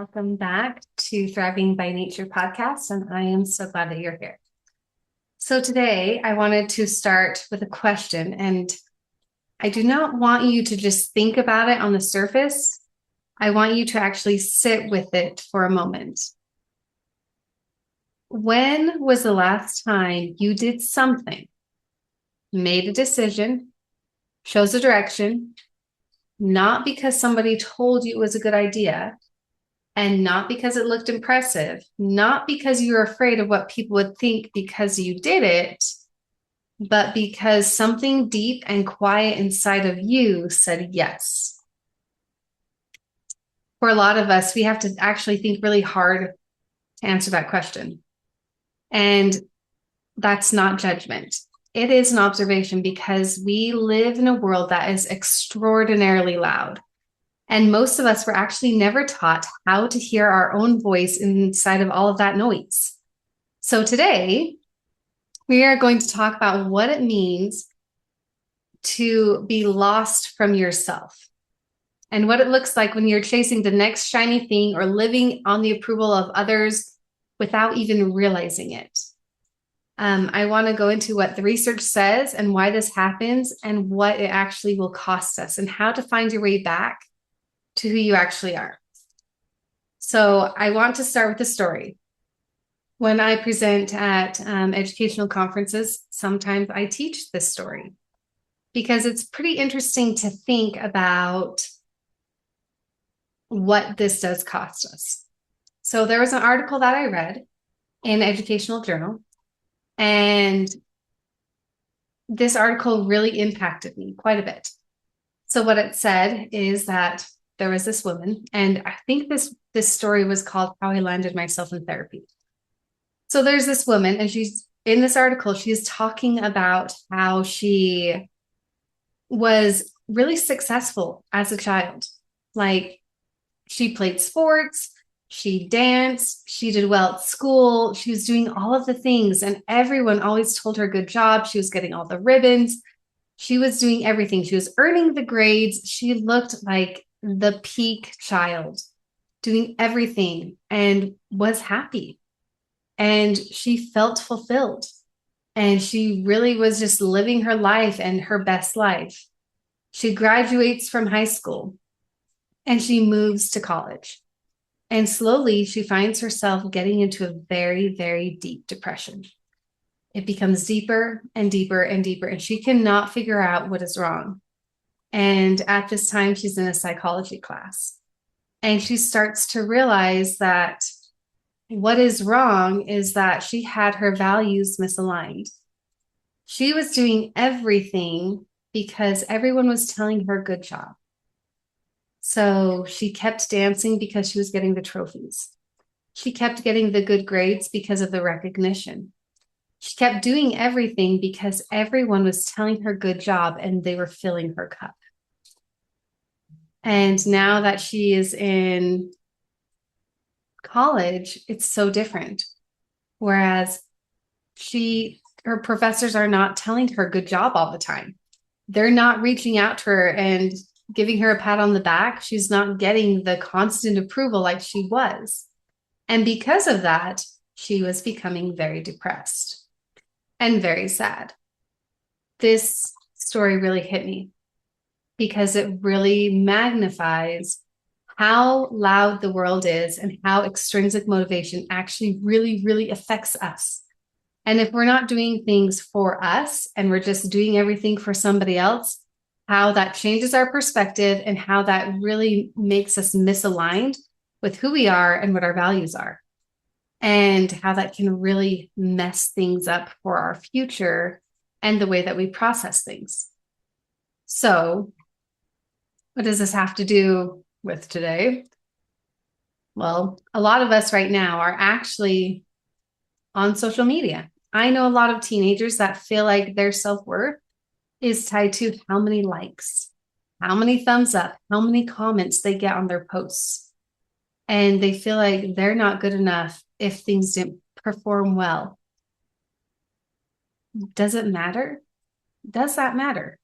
Welcome back to Thriving by Nature podcast, and I am so glad that you're here. So today I wanted to start with a question, and I do not want you to just think about it on the surface. I want you to actually sit with it for a moment. When was the last time you did something, made a decision, chose a direction, not because somebody told you it was a good idea, and not because it looked impressive, not because you were afraid of what people would think because you did it, but because something deep and quiet inside of you said yes? For a lot of us, we have to actually think really hard to answer that question. And that's not judgment. It is an observation because we live in a world that is extraordinarily loud. And most of us were actually never taught how to hear our own voice inside of all of that noise. So today, we are going to talk about what it means to be lost from yourself and what it looks like when you're chasing the next shiny thing or living on the approval of others without even realizing it. I want to go into what the research says and why this happens and what it actually will cost us and how to find your way back to who you actually are. So I want to start with a story. When I present at educational conferences, sometimes I teach this story because it's pretty interesting to think about what this does cost us. So there was an article that I read in Educational Journal, and this article really impacted me quite a bit. So what it said is that there was this woman, and I think this story was called How I Landed Myself in Therapy. So there's this woman, and she's in this article, she's talking about how she was really successful as a child. Like, she played sports, she danced, she did well at school, she was doing all of the things, and everyone always told her good job. She was getting all the ribbons. She was doing everything. She was earning the grades. She looked like the peak child, doing everything and was happy. And she felt fulfilled. And she really was just living her life and her best life. She graduates from high school and she moves to college. And slowly she finds herself getting into a very, very deep depression. It becomes deeper and deeper and deeper, and she cannot figure out what is wrong. And at this time, she's in a psychology class. And she starts to realize that what is wrong is that she had her values misaligned. She was doing everything because everyone was telling her good job. So she kept dancing because she was getting the trophies. She kept getting the good grades because of the recognition. She kept doing everything because everyone was telling her good job and they were filling her cup. And now that she is in college, it's so different. Whereas her professors are not telling her good job all the time. They're not reaching out to her and giving her a pat on the back. She's not getting the constant approval like she was. And because of that, she was becoming very depressed and very sad. This story really hit me because it really magnifies how loud the world is and how extrinsic motivation actually really, really affects us. And if we're not doing things for us and we're just doing everything for somebody else, how that changes our perspective and how that really makes us misaligned with who we are and what our values are. And how that can really mess things up for our future and the way that we process things. So, what does this have to do with today? Well, a lot of us right now are actually on social media. I know a lot of teenagers that feel like their self-worth is tied to how many likes, how many thumbs up, how many comments they get on their posts. And they feel like they're not good enough if things didn't perform well. Does it matter? Does that matter?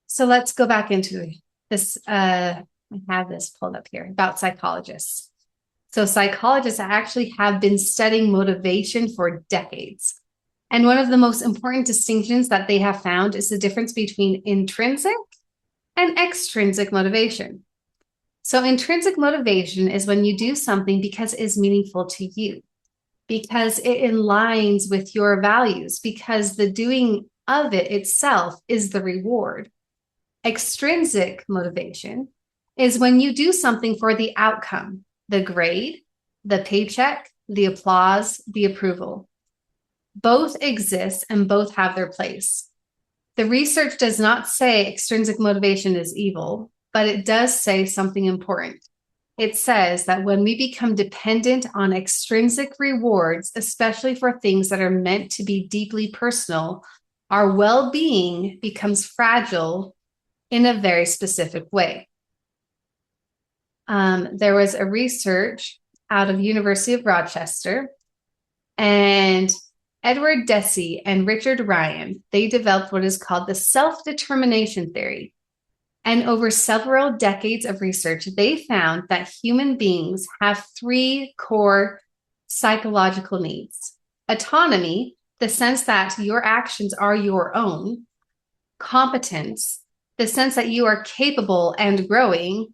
So let's go back into this I have this pulled up here about psychologists. So psychologists actually have been studying motivation for decades. And one of the most important distinctions that they have found is the difference between intrinsic and extrinsic motivation. So intrinsic motivation is when you do something because it is meaningful to you, because it aligns with your values, because the doing of it itself is the reward. Extrinsic motivation is when you do something for the outcome, the grade, the paycheck, the applause, the approval. Both exist and both have their place. The research does not say extrinsic motivation is evil, but it does say something important. It says that when we become dependent on extrinsic rewards, especially for things that are meant to be deeply personal, our well-being becomes fragile in a very specific way. There was a research out of University of Rochester, and Edward Deci and Richard Ryan, they developed what is called the self-determination theory. And over several decades of research, they found that human beings have three core psychological needs: autonomy, the sense that your actions are your own; competence, the sense that you are capable and growing;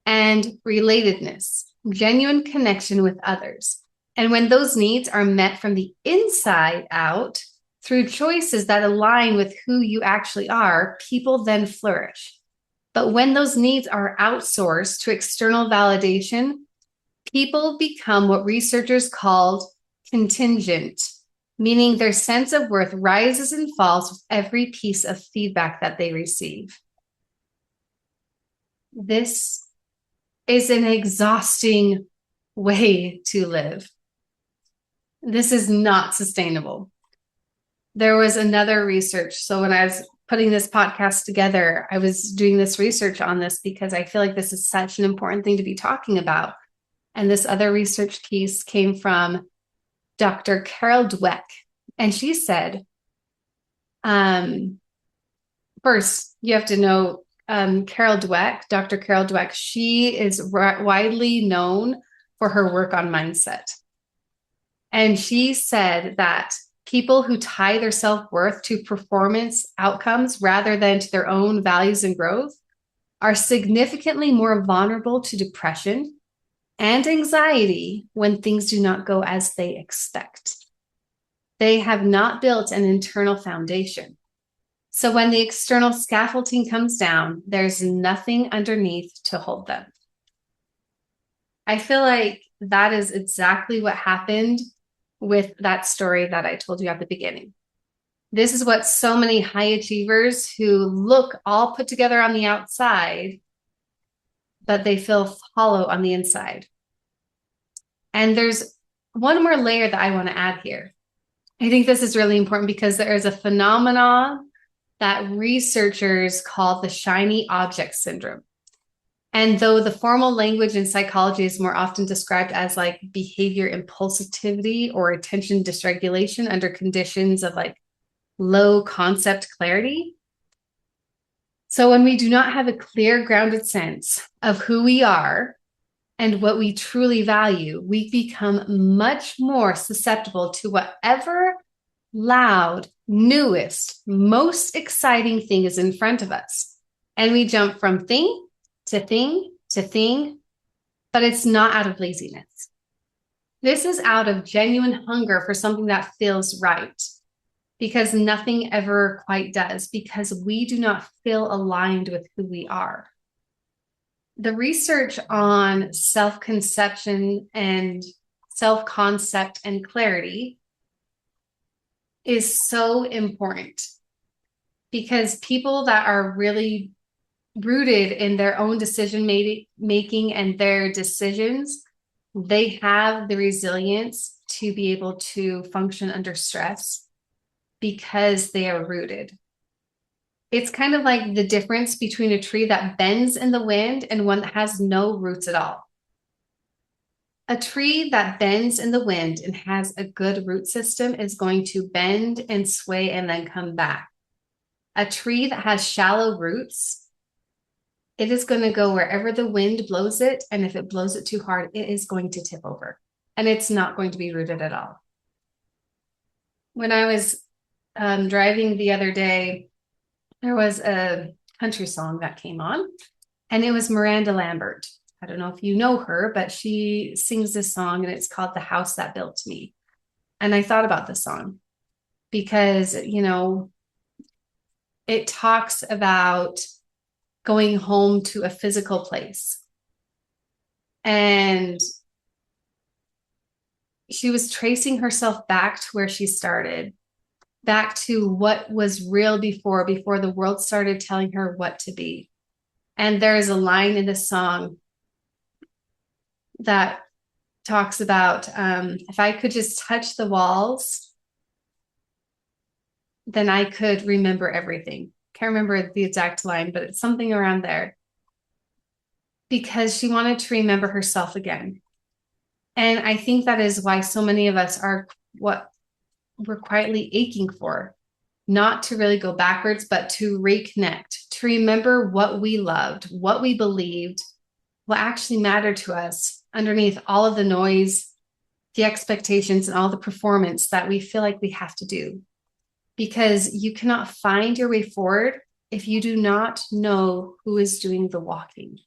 and relatedness, genuine connection with others. And when those needs are met from the inside out through choices that align with who you actually are, people then flourish. But when those needs are outsourced to external validation, people become what researchers called contingent, meaning their sense of worth rises and falls with every piece of feedback that they receive. This is an exhausting way to live. This is not sustainable. There was another research. So when I was putting this podcast together, I was doing this research on this because I feel like this is such an important thing to be talking about. And this other research piece came from Dr. Carol Dweck. And she said, first, you have to know Carol Dweck, Dr. Carol Dweck, she is widely known for her work on mindset. And she said that people who tie their self-worth to performance outcomes rather than to their own values and growth are significantly more vulnerable to depression and anxiety when things do not go as they expect. They have not built an internal foundation. So when the external scaffolding comes down, there's nothing underneath to hold them. I feel like that is exactly what happened with that story that I told you at the beginning. This is what so many high achievers who look all put together on the outside, but they feel hollow on the inside. And there's one more layer that I want to add here. I think this is really important because there is a phenomenon that researchers call the shiny object syndrome. And though the formal language in psychology is more often described as like behavior impulsivity or attention dysregulation under conditions of like low concept clarity. So when we do not have a clear, grounded sense of who we are and what we truly value, we become much more susceptible to whatever loud, newest, most exciting thing is in front of us. And we jump from thing to thing to thing, but it's not out of laziness. This is out of genuine hunger for something that feels right, because nothing ever quite does, because we do not feel aligned with who we are. The research on self-conception and self-concept and clarity is so important, because people that are really rooted in their own decision making and their decisions, they have the resilience to be able to function under stress because they are rooted. It's kind of like the difference between a tree that bends in the wind and one that has no roots at all. A tree that bends in the wind and has a good root system is going to bend and sway and then come back. A tree that has shallow roots It is going to go wherever the wind blows it. And if it blows it too hard, it is going to tip over. And it's not going to be rooted at all. When I was driving the other day, there was a country song that came on, and it was Miranda Lambert. I don't know if you know her, but she sings this song, and it's called The House That Built Me. And I thought about this song because, it talks about going home to a physical place. And she was tracing herself back to where she started, back to what was real before the world started telling her what to be. And there is a line in this song that talks about, if I could just touch the walls, then I could remember everything. Can't remember the exact line, but it's something around there. Because she wanted to remember herself again. And I think that is why so many of us are what we're quietly aching for, not to really go backwards, but to reconnect, to remember what we loved, what we believed, what actually mattered to us underneath all of the noise, the expectations, and all the performance that we feel like we have to do. Because you cannot find your way forward if you do not know who is doing the walking.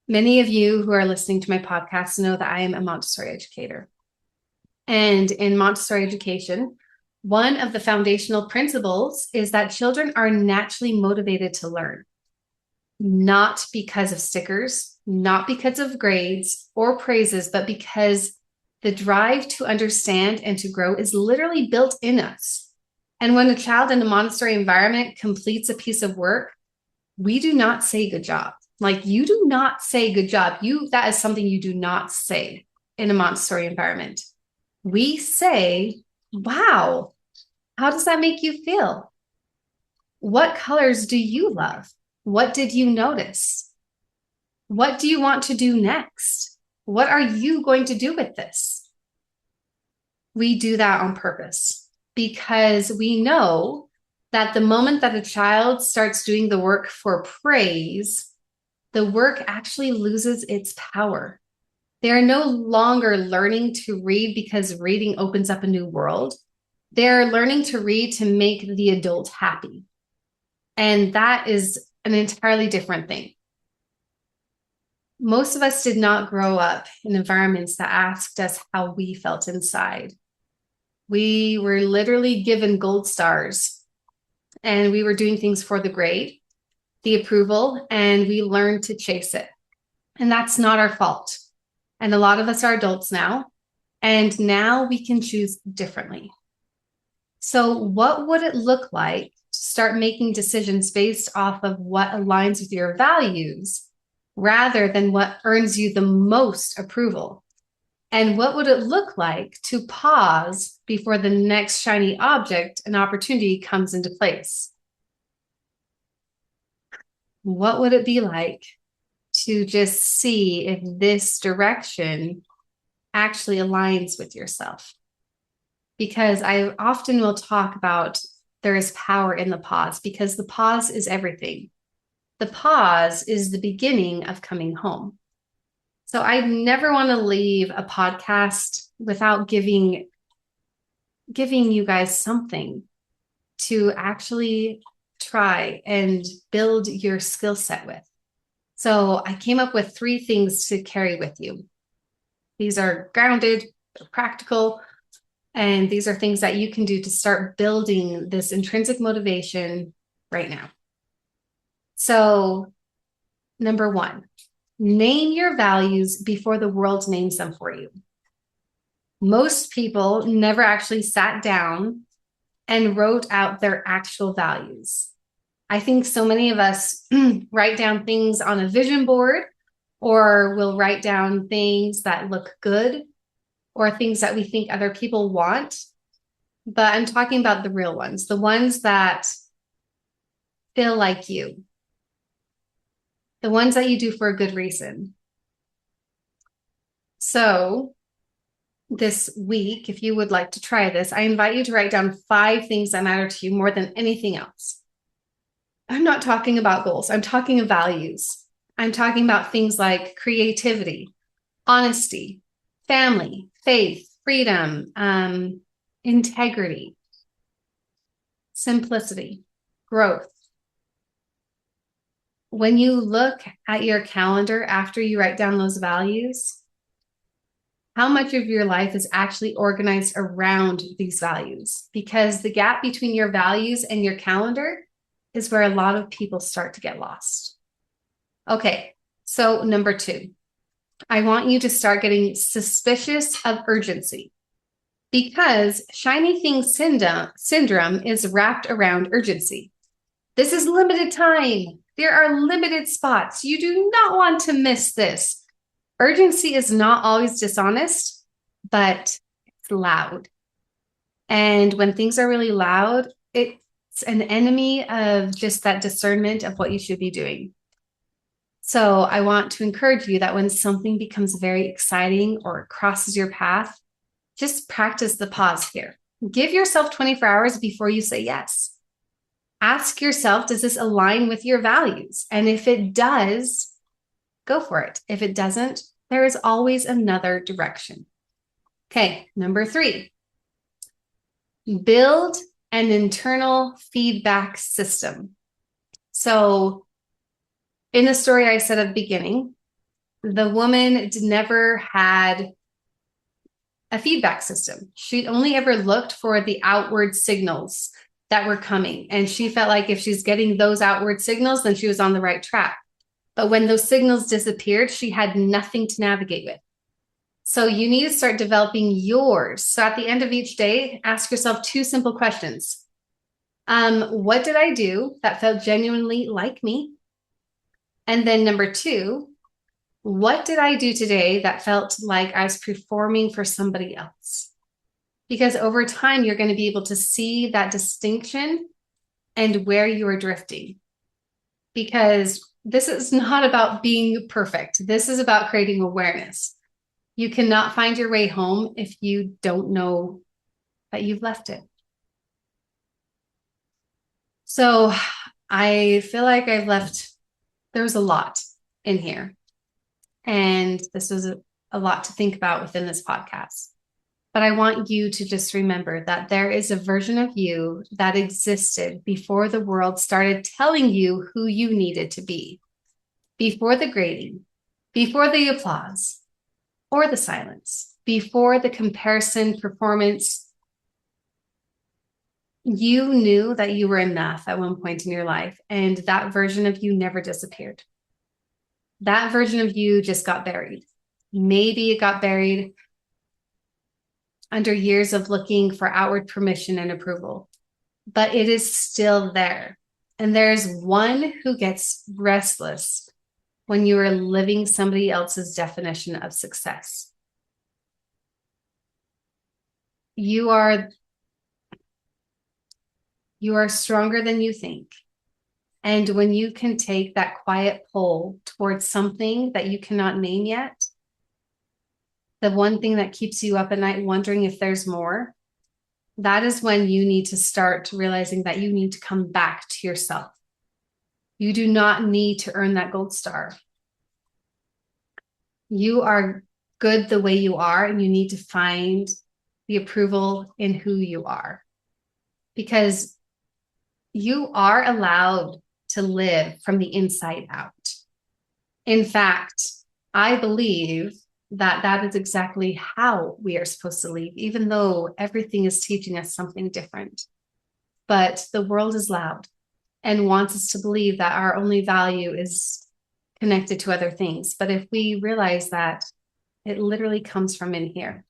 Many of you who are listening to my podcast know that I am a Montessori educator. And in Montessori education, one of the foundational principles is that children are naturally motivated to learn, not because of stickers, not because of grades or praises, but because the drive to understand and to grow is literally built in us. And when a child in a Montessori environment completes a piece of work, we do not say good job. Like, you do not say good job. That is something you do not say in a Montessori environment. We say, wow, how does that make you feel? What colors do you love? What did you notice? What do you want to do next? What are you going to do with this? We do that on purpose because we know that the moment that a child starts doing the work for praise, the work actually loses its power. They are no longer learning to read because reading opens up a new world. They're learning to read to make the adult happy. And that is an entirely different thing. Most of us did not grow up in environments that asked us how we felt inside. We were literally given gold stars, and we were doing things for the grade, the approval, and we learned to chase it. And that's not our fault. And a lot of us are adults now, and now we can choose differently. So what would it look like to start making decisions based off of what aligns with your values rather than what earns you the most approval? And what would it look like to pause before the next shiny object and opportunity comes into place? What would it be like to just see if this direction actually aligns with yourself? Because I often will talk about there is power in the pause, because the pause is everything. The pause is the beginning of coming home. So I never want to leave a podcast without giving you guys something to actually try and build your skill set with. So I came up with 3 things to carry with you. These are grounded, they're practical, and these are things that you can do to start building this intrinsic motivation right now. So, number 1, name your values before the world names them for you. Most people never actually sat down and wrote out their actual values. I think so many of us write down things on a vision board, or we'll write down things that look good or things that we think other people want. But I'm talking about the real ones, the ones that feel like you, the ones that you do for a good reason. So this week, if you would like to try this, I invite you to write down 5 things that matter to you more than anything else. I'm not talking about goals. I'm talking of values. I'm talking about things like creativity, honesty, family, faith, freedom, integrity, simplicity, growth. When you look at your calendar after you write down those values, how much of your life is actually organized around these values? Because the gap between your values and your calendar is where a lot of people start to get lost. Okay, so number 2, I want you to start getting suspicious of urgency, because shiny thing syndrome is wrapped around urgency. This is limited time. There are limited spots. You do not want to miss this. Urgency is not always dishonest, but it's loud. And when things are really loud, it's an enemy of just that discernment of what you should be doing. So I want to encourage you that when something becomes very exciting or crosses your path, just practice the pause here. Give yourself 24 hours before you say yes. Ask yourself, does this align with your values? And if it does, go for it. If it doesn't, there is always another direction. Okay, number 3, build an internal feedback system. So in the story I said at the beginning, the woman never had a feedback system. She only ever looked for the outward signals that were coming. And she felt like if she's getting those outward signals, then she was on the right track. But when those signals disappeared, she had nothing to navigate with. So you need to start developing yours. So at the end of each day, ask yourself 2 simple questions. What did I do that felt genuinely like me? And then number 2, what did I do today that felt like I was performing for somebody else? Because over time, you're going to be able to see that distinction and where you are drifting. Because this is not about being perfect. This is about creating awareness. You cannot find your way home if you don't know that you've left it. So I feel like there was a lot in here. And this was a lot to think about within this podcast. But I want you to just remember that there is a version of you that existed before the world started telling you who you needed to be, before the grading, before the applause, or the silence, before the comparison performance. You knew that you were enough at one point in your life, and that version of you never disappeared. That version of you just got buried. Maybe it got buried under years of looking for outward permission and approval, but it is still there. And there's one who gets restless when you are living somebody else's definition of success. You are stronger than you think. And when you can take that quiet pull towards something that you cannot name yet, the one thing that keeps you up at night wondering if there's more, that is when you need to start realizing that you need to come back to yourself. You do not need to earn that gold star. You are good the way you are, and you need to find the approval in who you are. Because you are allowed to live from the inside out. In fact, I believe that is exactly how we are supposed to live, even though everything is teaching us something different. But the world is loud and wants us to believe that our only value is connected to other things. But if we realize that it literally comes from in here.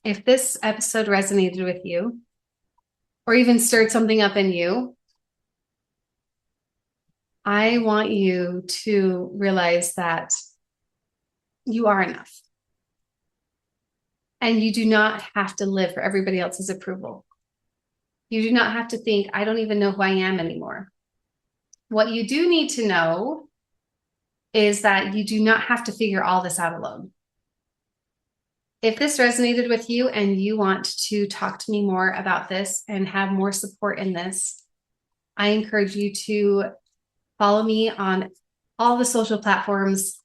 If this episode resonated with you, or even stirred something up in you, I want you to realize that you are enough. And you do not have to live for everybody else's approval. You do not have to think, I don't even know who I am anymore. What you do need to know is that you do not have to figure all this out alone. If this resonated with you and you want to talk to me more about this and have more support in this, I encourage you to follow me on all the social platforms.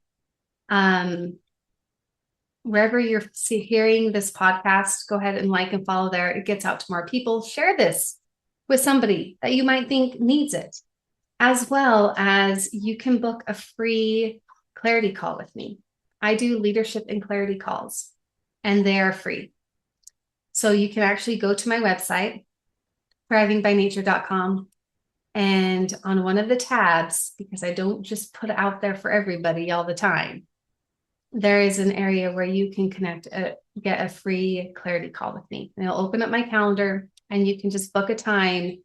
Wherever you're hearing this podcast, go ahead and like and follow there. It gets out to more people. Share this with somebody that you might think needs it, as well as you can book a free clarity call with me. I do leadership and clarity calls, and they are free. So you can actually go to my website, thrivingbynature.com, and on one of the tabs, because I don't just put it out there for everybody all the time, there is an area where you can get a free clarity call with me. And it'll open up my calendar, and you can just book a time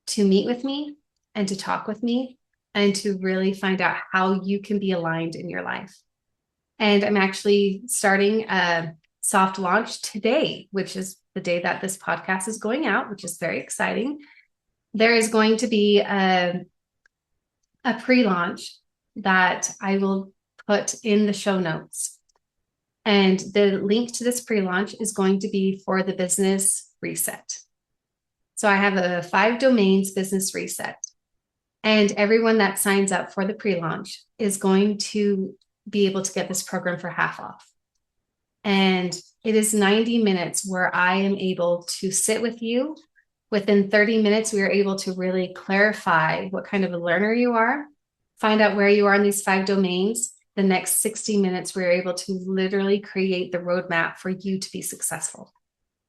to meet with me and to talk with me and to really find out how you can be aligned in your life. And I'm actually starting a soft launch today, which is the day that this podcast is going out, which is very exciting. There is going to be a pre-launch that I will put in the show notes. And the link to this pre-launch is going to be for the business reset. So I have a 5 domains business reset. And everyone that signs up for the pre-launch is going to be able to get this program for half off. And it is 90 minutes where I am able to sit with you. Within 30 minutes, we are able to really clarify what kind of a learner you are, find out where you are in these 5 domains. The next 60 minutes, we're able to literally create the roadmap for you to be successful.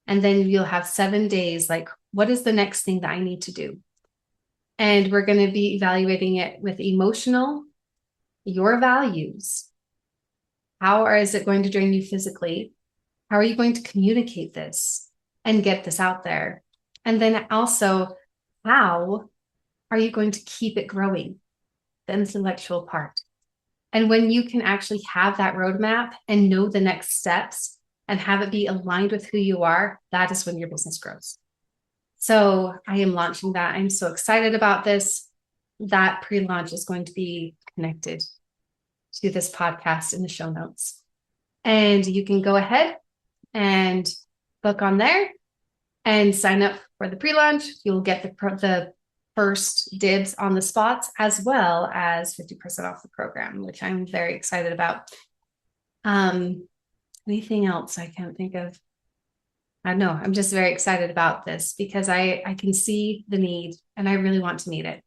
And then you'll have 7 days, like, what is the next thing that I need to do? And we're going to be evaluating it with emotional, your values. How is it going to drain you physically? How are you going to communicate this and get this out there? And then also, how are you going to keep it growing? The intellectual part. And when you can actually have that roadmap and know the next steps and have it be aligned with who you are, that is when your business grows. So I am launching that. I'm so excited about this. That pre-launch is going to be connected to this podcast in the show notes. And you can go ahead and book on there and sign up for the pre-launch. You'll get the first dibs on the spots, as well as 50% off the program, which I'm very excited about. Anything else I can't think of? I don't know. I'm just very excited about this because I can see the need and I really want to meet it.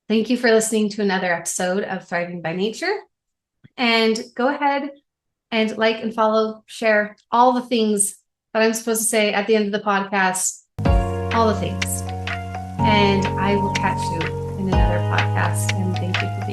Thank you for listening to another episode of Thriving by Nature. And go ahead and like and follow, share all the things that I'm supposed to say at the end of the podcast, all the things. And I will catch you in another podcast. And thank you for being